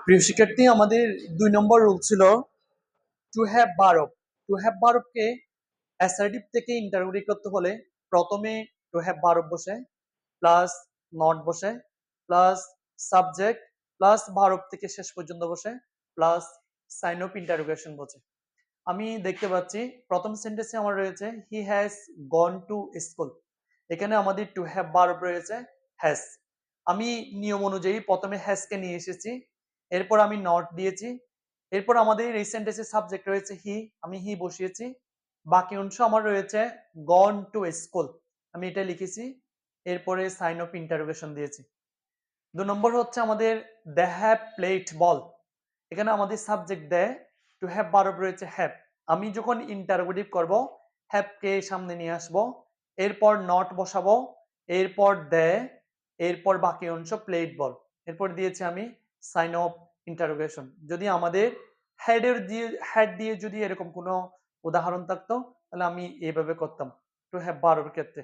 প্রিয় শিক্ষার্থী, আমাদের 2 নম্বর রুল ছিল to have verb. To have ভার্বকে অ্যাসার্টিভ থেকে ইন্টারোগেট করতে হলে প্রথমে টু হ্যাভ ভার্ব বসে, প্লাস নট বসে, প্লাস সাবজেক্ট, প্লাস ভার্ব থেকে শেষ পর্যন্ত বসে, প্লাস সাইন অফ ইন্টারোগেশন বসে। আমি দেখতে পাচ্ছি প্রথম সেন্টেন্সে আমার রয়েছে he has gone to school. এখানে আমাদের টু হ্যাভ ভার্ব রয়েছে হ্যাজ। আমি নিয়ম অনুযায়ী প্রথমে হ্যাজকে নিয়ে এসেছি, এরপর আমি নট দিয়েছি, এরপর আমাদের এই সেন্টেন্সের সাবজেক্ট রয়েছে হি, আমি হি বসিয়েছি। বাকি অংশ আমার রয়েছে গন টু স্কুল, আমি এটা লিখেছি, এরপরে সাইন অফ ইন্টারোগেশন দিয়েছি। 2 নম্বর হচ্ছে আমাদের দে হ্যাভ প্লেড বল। এখানে আমাদের সাবজেক্ট দেয়, টু হ্যাভ ভার্ব রয়েছে হ্যাভ। আমি যখন ইন্টারোগেটিভ করব হ্যাভকে সামনে নিয়ে আসব, এরপর নট বসাবো, এরপর দে, এরপর বাকি অংশ প্লেড বল, এরপর দিয়েছি আমি সাইন অফ ইন্টারোগেশন। যদি আমাদের হ্যাড দিয়ে যদি এরকম কোনো উদাহরণ থাকতো তাহলে আমি এইভাবে করতাম টু হ্যাভ ভার্বের ক্ষেত্রে।